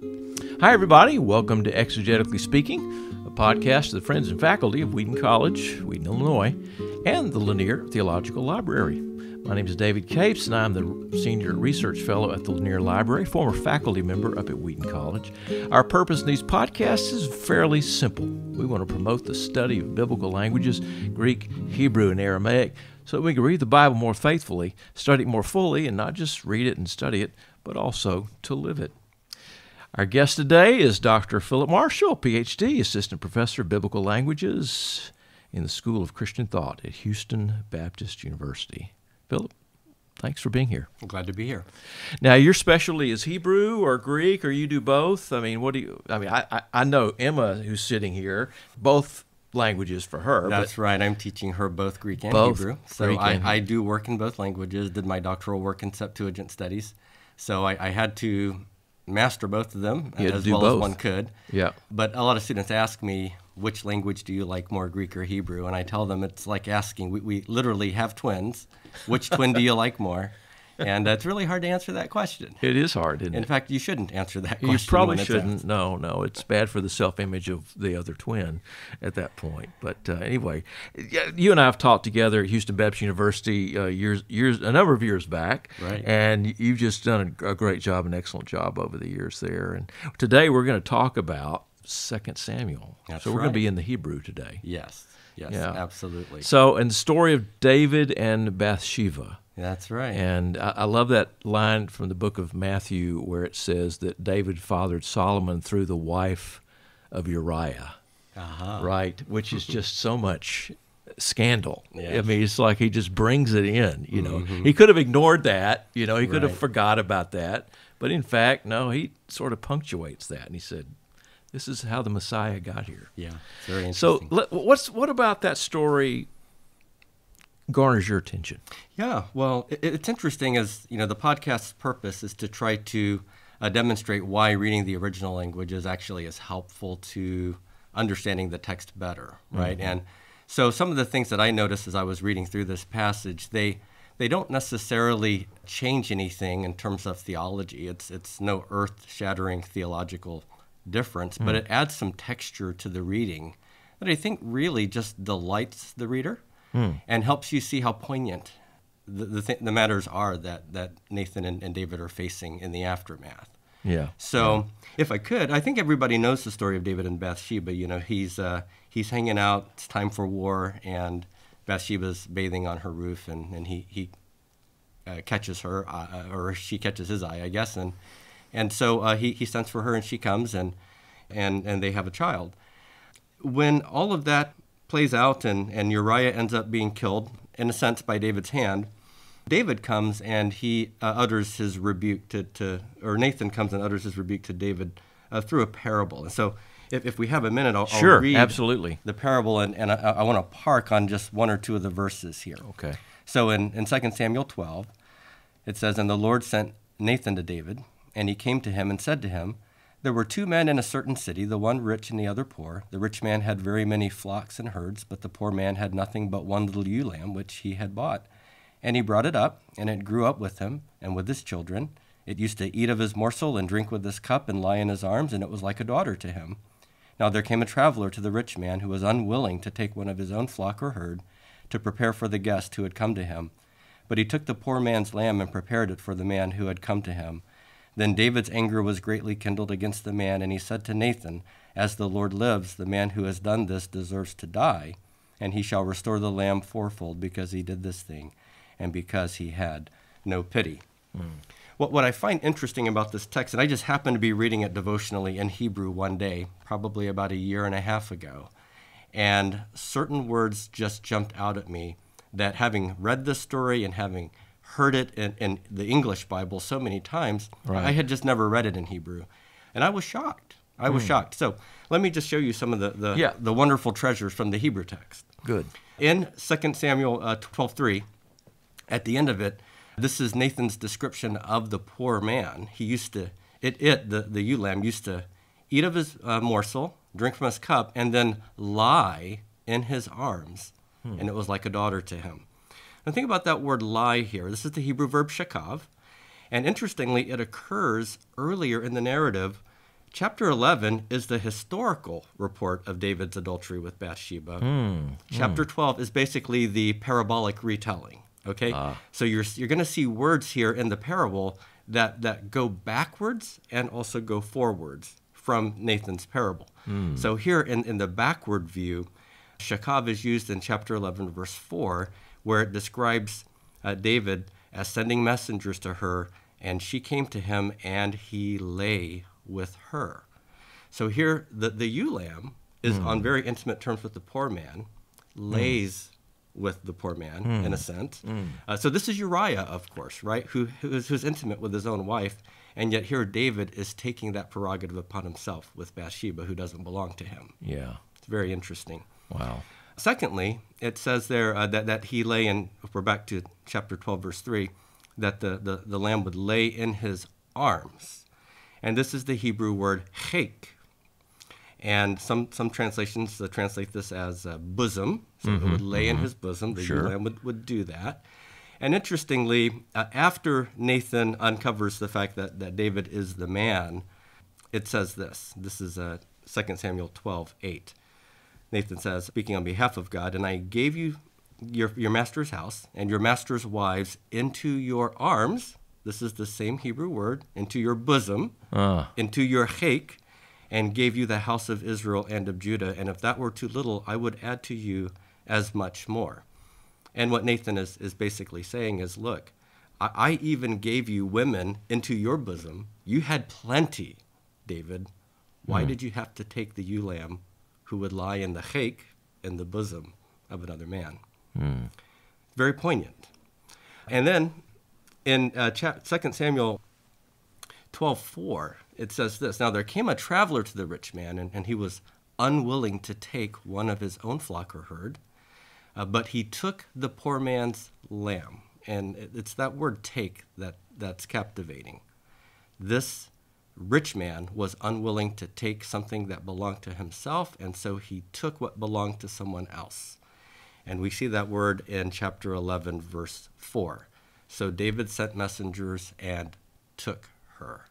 Hi, everybody. Welcome to Exegetically Speaking, a podcast of the friends and faculty of Wheaton College, Wheaton, Illinois, and the Lanier Theological Library. My name is David Capes, and I'm the Senior Research Fellow at the Lanier Library, former faculty member up at Wheaton College. Our purpose in these podcasts is fairly simple. We want to promote the study of biblical languages, Greek, Hebrew, and Aramaic, so that we can read the Bible more faithfully, study it more fully, and not just read it and study it, but also to live it. Our guest today is Dr. Philip Marshall, Ph.D., Assistant Professor of Biblical Languages in the School of Christian Thought at Houston Baptist University. Philip, thanks for being here. I'm glad to be here. Now, your specialty is Hebrew or Greek, or you do both? I mean, I know Emma, who's sitting here, both languages for her. That's right. I'm teaching her both Greek and both Hebrew. So I do work in both languages, did my doctoral work in Septuagint studies. So I had to master both of them as well as one could. Yeah. But a lot of students ask me, which language do you like more, Greek or Hebrew? And I tell them it's like asking, we literally have twins. Which twin do you like more? And it's really hard to answer that question. It is hard, isn't it? In fact, you shouldn't answer that question. You probably when shouldn't. asked. No. It's bad for the self-image of the other twin at that point. But anyway, you and I have taught together at Houston Baptist University a number of years back. Right. And you've just done a great job, an excellent job over the years there. And today we're going to talk about 2 Samuel. That's so we're right. going to be in the Hebrew today. Yes, Yeah. absolutely. So, in the story of David and Bathsheba. That's right. And I love that line from the book of Matthew where it says that David fathered Solomon through the wife of Uriah, right? Which is just so much scandal. Yes. I mean, it's like he just brings it in, you know. Mm-hmm. He could have ignored that, he could have Right. forgot about that. But in fact, no, he sort of punctuates that. And he said, this is how the Messiah got here. Yeah, it's very So interesting. what about that story garners your attention? Yeah, well, it's interesting as, the podcast's purpose is to try to demonstrate why reading the original language is actually as helpful to understanding the text better, right? Mm-hmm. And so some of the things that I noticed as I was reading through this passage, they don't necessarily change anything in terms of theology. It's no earth-shattering theological difference, but it adds some texture to the reading that I think really just delights the reader and helps you see how poignant the matters are that Nathan and David are facing in the aftermath. Yeah. So if I could, I think everybody knows the story of David and Bathsheba. He's hanging out, it's time for war, and Bathsheba's bathing on her roof, and he catches her, or she catches his eye, I guess, and so he sends for her, and she comes, and they have a child. When all of that plays out, and Uriah ends up being killed, in a sense, by David's hand, David comes and he utters his rebuke or Nathan comes and utters his rebuke to David through a parable. And so if we have a minute, I'll read absolutely. the parable, and I want to park on just one or two of the verses here. Okay. So in 2 Samuel 12, it says, "And the Lord sent Nathan to David, and he came to him and said to him, There were 2 men in a certain city, the one rich and the other poor. The rich man had very many flocks and herds, but the poor man had nothing but one little ewe lamb, which he had bought. And he brought it up, and it grew up with him and with his children. It used to eat of his morsel and drink with his cup and lie in his arms, and it was like a daughter to him. Now there came a traveler to the rich man who was unwilling to take one of his own flock or herd to prepare for the guest who had come to him. But he took the poor man's lamb and prepared it for the man who had come to him. Then David's anger was greatly kindled against the man, and he said to Nathan, As the Lord lives, the man who has done this deserves to die, and he shall restore the lamb fourfold because he did this thing, and because he had no pity." What I find interesting about this text, and I just happened to be reading it devotionally in Hebrew one day, probably about a year and a half ago, and certain words just jumped out at me that, having read this story and having heard it in the English Bible so many times, Right. I had just never read it in Hebrew. And I was shocked. I was shocked. So let me just show you some of the wonderful treasures from the Hebrew text. Good. In 2 Samuel 12:3, at the end of it, this is Nathan's description of the poor man. He used to, the ewe lamb used to eat of his morsel, drink from his cup, and then lie in his arms. And it was like a daughter to him. Now think about that word lie here. This is the Hebrew verb shakav. And interestingly, it occurs earlier in the narrative Chapter 11 is the historical report of David's adultery with Bathsheba. Chapter 12 is basically the parabolic retelling. Okay, so you're going to see words here in the parable that go backwards and also go forwards from Nathan's parable. So here in the backward view, shakav is used in chapter 11, verse 4, where it describes David as sending messengers to her, and she came to him, and he lay with her. So here, the ewe lamb is on very intimate terms with the poor man, lays with the poor man, in a sense. So this is Uriah, of course, right, who's intimate with his own wife, and yet here David is taking that prerogative upon himself with Bathsheba, who doesn't belong to him. Yeah. It's very interesting. Wow. Secondly, it says there that he lay in, if we're back to chapter 12, verse 3, that the lamb would lay in his arms. And this is the Hebrew word chek. And some translations translate this as bosom. So it would lay in his bosom. The ewe lamb would do that. And interestingly, after Nathan uncovers the fact that David is the man, it says this. This is 2 Samuel 12:8. Nathan says, speaking on behalf of God, and I gave you your master's house and your master's wives into your arms. This is the same Hebrew word, into your bosom, into your chek, and gave you the house of Israel and of Judah. And if that were too little, I would add to you as much more. And what Nathan is basically saying is, look, I even gave you women into your bosom. You had plenty, David. Why did you have to take the ewe lamb who would lie in the chek, in the bosom of another man? Very poignant. And then in 2 Samuel 12:4, it says this. Now there came a traveler to the rich man, and he was unwilling to take one of his own flock or herd, but he took the poor man's lamb. And it's that word take that's captivating. This rich man was unwilling to take something that belonged to himself, and so he took what belonged to someone else. And we see that word in chapter 11, verse 4. So David sent messengers and took her.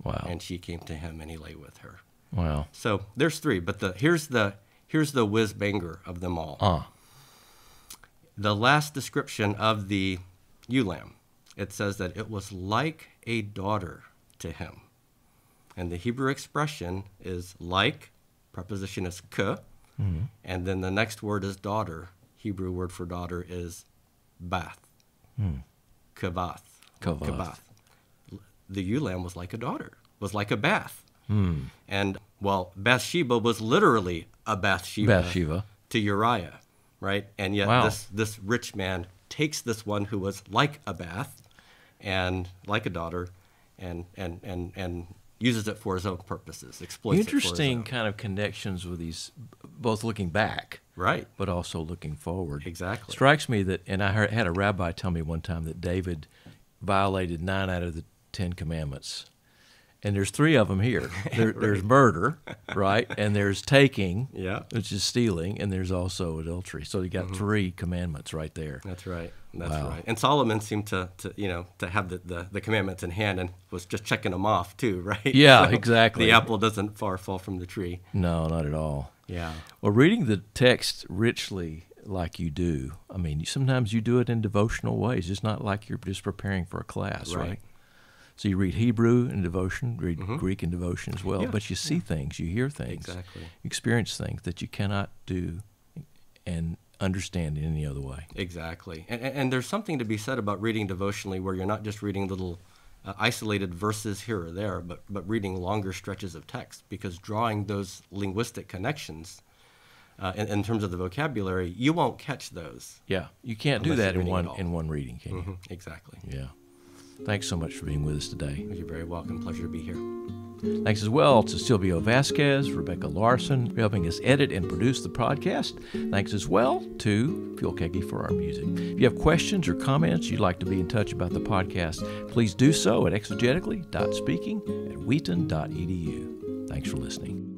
Wow. And she came to him, and he lay with her. Wow. So there's three, but here's the whiz-banger of them all. The last description of the ewe lamb, it says that it was like a daughter to him. And the Hebrew expression is like, preposition is k, and then the next word is daughter. Hebrew word for daughter is bath. Kavath. The ewe lamb was like a daughter, was like a bath. And, well, Bathsheba was literally a Bathsheba to Uriah, right? And yet this rich man takes this one who was like a bath and like a daughter and uses it for his own purposes, exploits it for his own. Interesting kind of connections with these, both looking back, right, but also looking forward. Exactly. Strikes me that, and I had a rabbi tell me one time that David violated 9 out of the 10 commandments. And there's 3 of them here. There's murder, right? And there's taking, which is stealing, and there's also adultery. So you got 3 commandments right there. That's right. That's right. And Solomon seemed to have the commandments in hand and was just checking them off too, right? Yeah, so exactly. The apple doesn't far fall from the tree. No, not at all. Yeah. Well, reading the text richly like you do, I mean, sometimes you do it in devotional ways. It's not like you're just preparing for a class, right? So you read Hebrew in devotion, read Greek in devotion as well, but you see things, you hear things, you experience things that you cannot do and understand in any other way. Exactly. And there's something to be said about reading devotionally where you're not just reading little isolated verses here or there, but reading longer stretches of text, because drawing those linguistic connections in terms of the vocabulary, you won't catch those. Yeah, you can't do that in one reading, can you? Exactly. Yeah. Thanks so much for being with us today. You're very welcome. Pleasure to be here. Thanks as well to Silvio Vasquez, Rebecca Larson for helping us edit and produce the podcast. Thanks as well to Phil Keggy for our music. If you have questions or comments you'd like to be in touch about the podcast, please do so at exegetically.speaking@wheaton.edu. Thanks for listening.